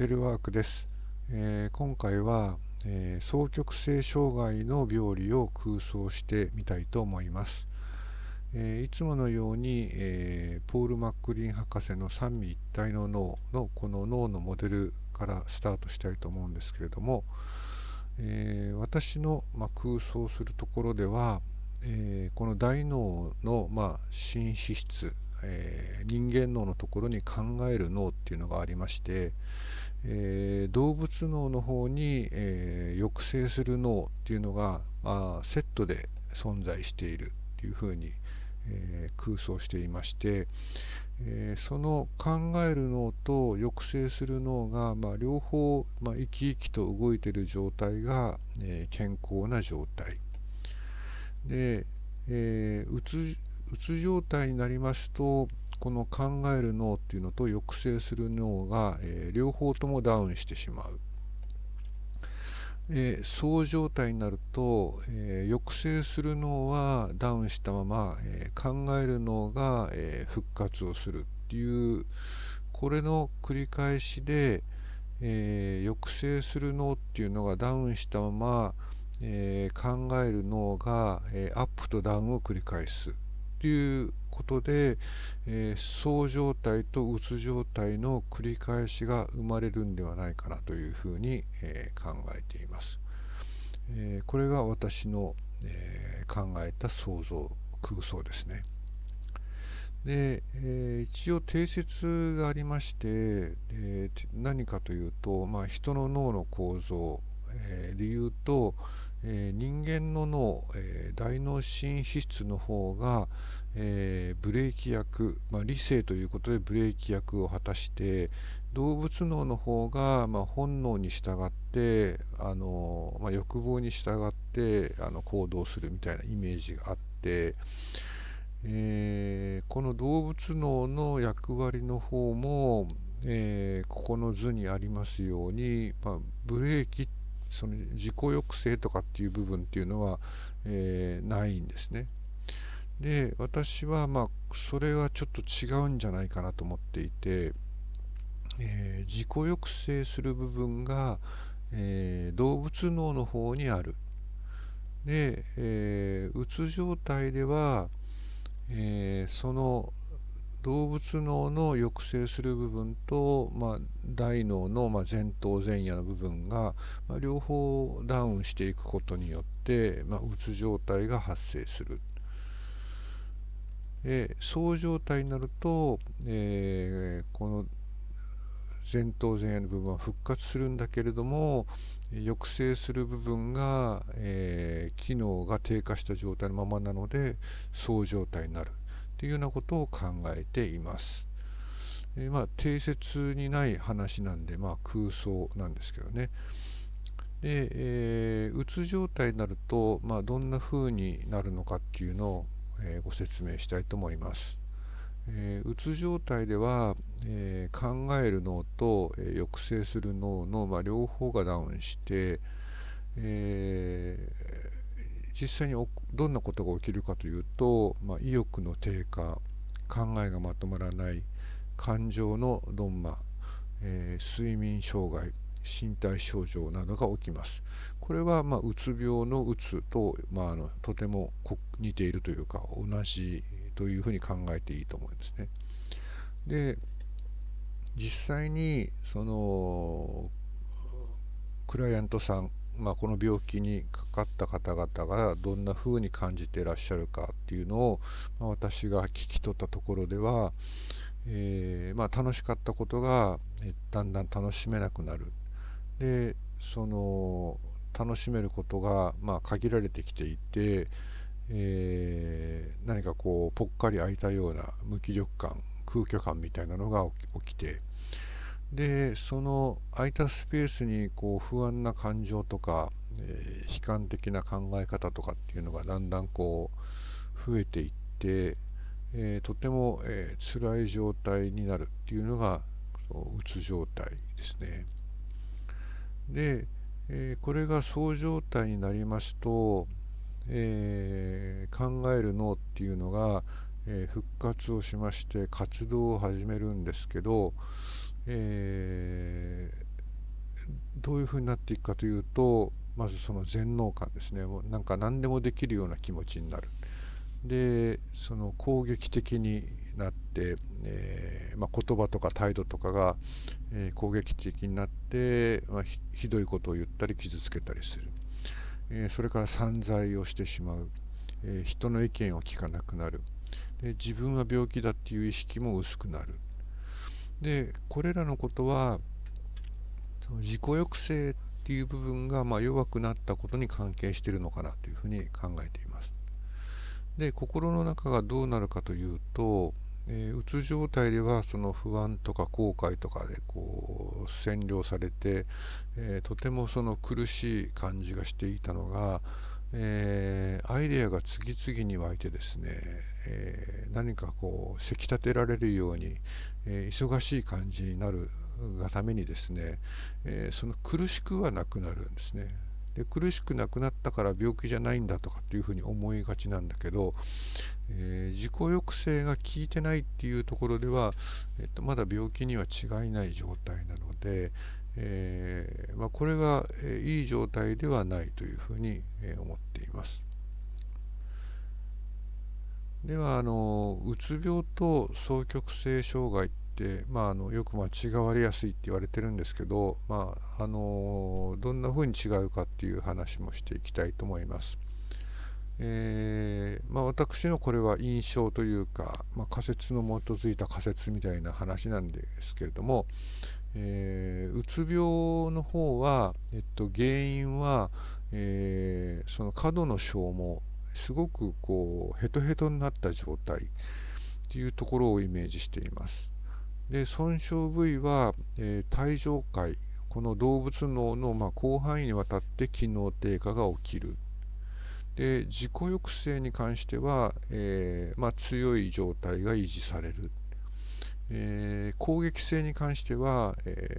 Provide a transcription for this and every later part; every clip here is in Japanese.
テレワークです。今回は、双極性障害の病理を空想してみたいと思います。いつものように、ポール・マックリン博士の三位一体の脳のこの脳のモデルからスタートしたいと思うんですけれども、私の、空想するところでは、この大脳の、新皮質、人間脳のところに考える脳っていうのがありまして、動物脳の方に、抑制する脳っていうのが、セットで存在しているっていうふうに、空想していまして、その考える脳と抑制する脳が、両方、生き生きと動いている状態が、健康な状態で、うつ状態になりますと、この考える脳っていうのと抑制する脳が、両方ともダウンしてしまう。そう状態になると、抑制する脳はダウンしたまま、考える脳が、復活をするっていう、これの繰り返しで、抑制する脳っていうのがダウンしたまま、考える脳が、アップとダウンを繰り返すということで、そう状態とうつ状態の繰り返しが生まれるんではないかなというふうに、考えています。これが私の、考えた想像空想ですね。で、一応定説がありまして、何かというと、人の脳の構造、でいうと、人間の脳、大脳新皮質の方が、ブレーキ役、理性ということでブレーキ役を果たして、動物脳の方が、本能に従って、欲望に従って行動するみたいなイメージがあって、この動物脳の役割の方も、ここの図にありますように、ブレーキ、その自己抑制とかっていう部分っていうのは、ないんですね。で、私はそれはちょっと違うんじゃないかなと思っていて、自己抑制する部分が、動物脳の方にある。で、うつ状態では、その動物脳の抑制する部分と、大脳の、前頭前野の部分が、両方ダウンしていくことによって、うつ状態が発生する。そう状態になると、この前頭前野の部分は復活するんだけれども、抑制する部分が、機能が低下した状態のままなので、そう状態になるというようなことを考えています。定説にない話なんで、空想なんですけどね。で、うつ状態になると、どんな風になるのかっていうのを、ご説明したいと思います。うつ状態では、考える脳と、抑制する脳の、両方がダウンして、実際にどんなことが起きるかというと、意欲の低下、考えがまとまらない、感情の鈍麻、睡眠障害、身体症状などが起きます。これは、うつ病のうつと、とても似ているというか同じというふうに考えていいと思うんですね。で、実際にそのクライアントさん、この病気にかかった方々がどんな風に感じていらっしゃるかっていうのを、私が聞き取ったところでは、楽しかったことがだんだん楽しめなくなる。で、その楽しめることが限られてきていて、何かこうぽっかり空いたような無気力感、空虚感みたいなのが起きて、でその空いたスペースにこう不安な感情とか、悲観的な考え方とかっていうのがだんだんこう増えていって、とても、辛い状態になるっていうのがうつ状態ですね。で、これがそう状態になりますと、考える脳っていうのが、復活をしまして活動を始めるんですけど、どういうふうになっていくかというと、まずその全能感ですね。もうなんか何でもできるような気持ちになる。でその攻撃的になって、言葉とか態度とかが、攻撃的になって、ひどいことを言ったり傷つけたりする、それから散財をしてしまう、人の意見を聞かなくなる、で自分は病気だっていう意識も薄くなる。でこれらのことはその自己抑制っていう部分が弱くなったことに関係しているのかなというふうに考えています。で心の中がどうなるかというと、うつ状態ではその不安とか後悔とかでこう占領されて、とてもその苦しい感じがしていたのが、アイデアが次々に湧いてですね、何かこうせき立てられるように、忙しい感じになるがためにですね、その苦しくはなくなるんですね。で苦しくなくなったから病気じゃないんだとかっていうふうに思いがちなんだけど、自己抑制が効いてないっていうところでは、まだ病気には違いない状態なので、これが、いい状態ではないというふうに、思っています。ではうつ病と双極性障害って、よく間違われやすいって言われてるんですけど、どんな風に違うかっていう話もしていきたいと思います。私のこれは印象というか、仮説の基づいた仮説みたいな話なんですけれども、うつ病の方は、原因は、その過度の消耗、すごくこうヘトヘトになった状態っていうところをイメージしています。で損傷部位は、帯状回、この動物脳の、広範囲にわたって機能低下が起きる。で自己抑制に関しては、強い状態が維持される。攻撃性に関しては、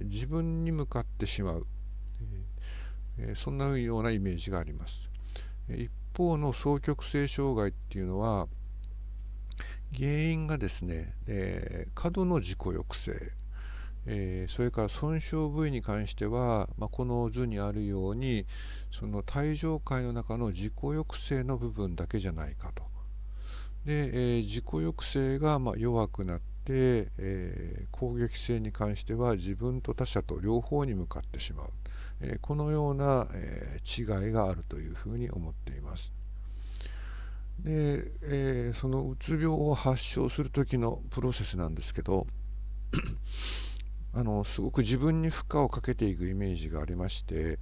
自分に向かってしまう、そんなようなイメージがあります。一方の双極性障害っていうのは原因がですね、過度の自己抑制、それから損傷部位に関しては、この図にあるようにその帯状回の中の自己抑制の部分だけじゃないかと。で、自己抑制が弱くなって、攻撃性に関しては自分と他者と両方に向かってしまう、このような、違いがあるというふうに思っています。で、そのうつ病を発症する時のプロセスなんですけど、すごく自分に負荷をかけていくイメージがありまして、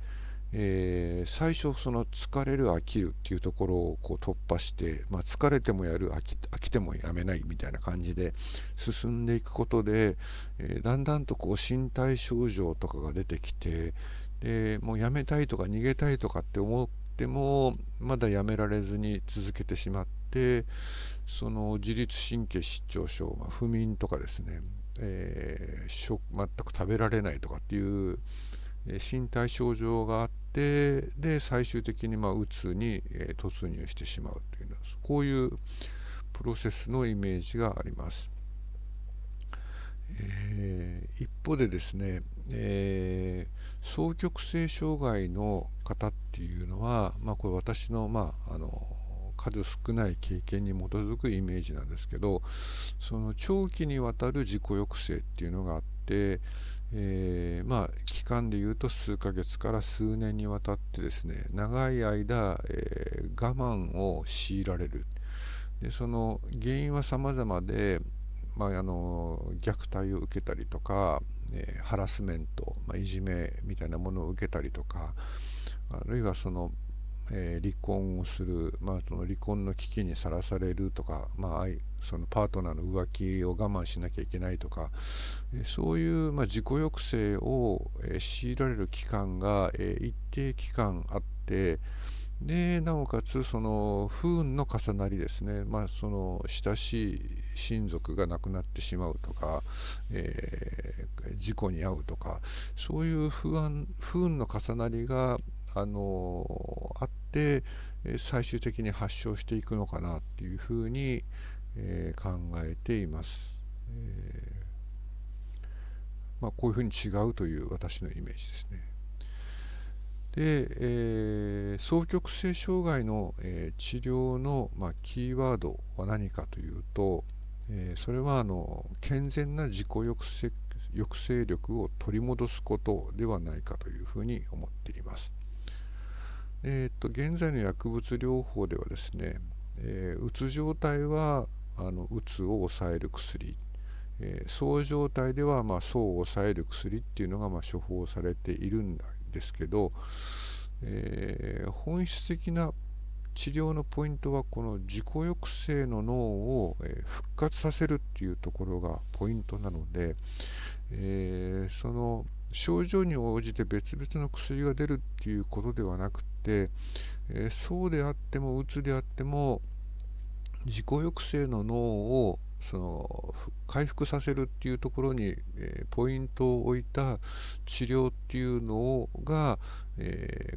最初その疲れる飽きるっていうところをこう突破して、疲れてもやる飽きてもやめないみたいな感じで進んでいくことで、だんだんとこう身体症状とかが出てきて、でもうやめたいとか逃げたいとかって思ってもまだやめられずに続けてしまって、その自律神経失調症、不眠とかですね、全く食べられないとかっていう身体症状があって、で最終的にうつに突入してしまうというのは、こういうプロセスのイメージがあります。一方でですね、双極性障害の方っていうのは、これ私の、数少ない経験に基づくイメージなんですけど、その長期にわたる自己抑制っていうのがあって、期間でいうと数ヶ月から数年にわたってですね、長い間、我慢を強いられる。でその原因は様々で、虐待を受けたりとか、ハラスメント、いじめみたいなものを受けたりとか、あるいはその、離婚をする、その離婚の危機にさらされるとか、そのパートナーの浮気を我慢しなきゃいけないとか、そういう、自己抑制を、強いられる期間が、一定期間あって、でなおかつその不運の重なりですね、その親しい親族が亡くなってしまうとか、事故に遭うとか、そういう不運の重なりがあって、最終的に発症していくのかなっていうふうに、考えています。こういうふうに違うという私のイメージですね。で、双極性障害の、治療の、キーワードは何かというと、それは健全な自己抑制力を取り戻すことではないかというふうに思っています。現在の薬物療法ではですね、うつ状態はうつを抑える薬、そう状態ではそうを抑える薬っていうのが処方されているんですけど、本質的な治療のポイントはこの自己抑制の脳を復活させるっていうところがポイントなので、その症状に応じて別々の薬が出るっていうことではなくて、そうであってもうつであっても自己抑制の脳を回復させるっていうところに、ポイントを置いた治療っていうのが、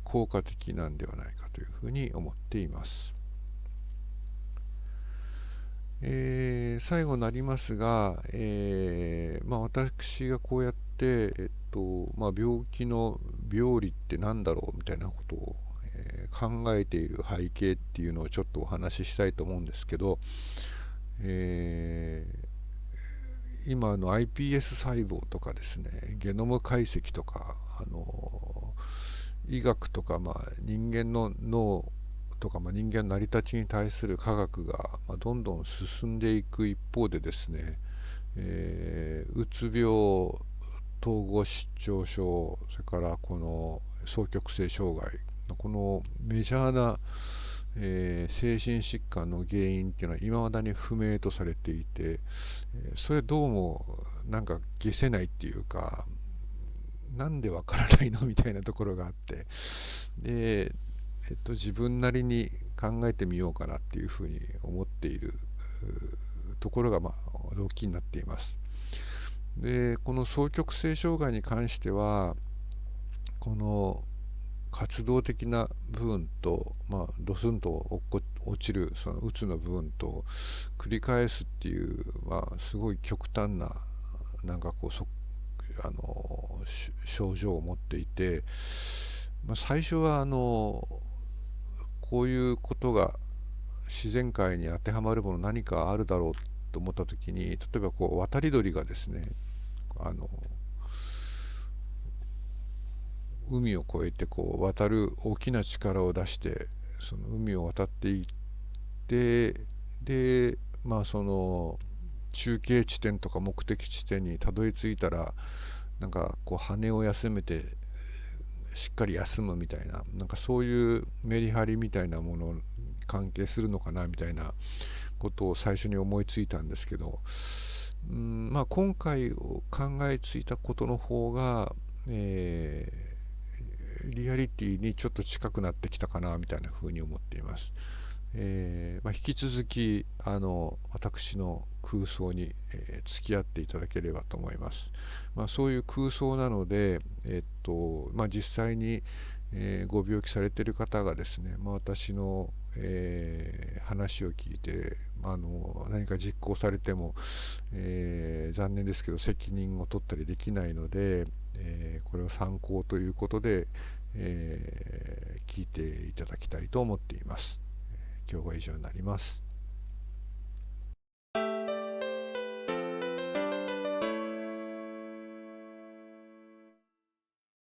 効果的なんではないかというふうに思っています。最後になりますが、私がこうやって、病気の病理って何だろうみたいなことを、考えている背景っていうのをちょっとお話ししたいと思うんですけど、今の iPS 細胞とかですね、ゲノム解析とか、医学とか、人間の脳とか、人間の成り立ちに対する科学が、どんどん進んでいく一方でですね、うつ病、統合失調症、それからこの双極性障害のこのメジャーな、精神疾患の原因っていうのは未だに不明とされていて、それどうもなんか消せないっていうか、なんでわからないのみたいなところがあって、で、自分なりに考えてみようかなっていうふうに思っているところが、動機になっています。で、この双極性障害に関しては、この活動的な部分と、ドスンと落ちるそのうつの部分と繰り返すっていう、すごい極端ななんかこう症状を持っていて、最初はこういうことが自然界に当てはまるもの何かあるだろうと思った時に、例えばこう渡り鳥がですね、あの海を越えてこう渡る大きな力を出してその海を渡っていって、でその中継地点とか目的地点にたどり着いたら、なんかこう羽を休めてしっかり休むみたいな、なんかそういうメリハリみたいなものに関係するのかなみたいなことを最初に思いついたんですけど、今回考えついたことの方が、リアリティにちょっと近くなってきたかなみたいな風に思っています。引き続き私の空想に、付き合っていただければと思います。そういう空想なので、実際に、ご病気されている方がですね、私の、話を聞いて、何か実行されても、残念ですけど責任を取ったりできないので、これを参考ということで、聞いていただきたいと思っています。今日は以上になります。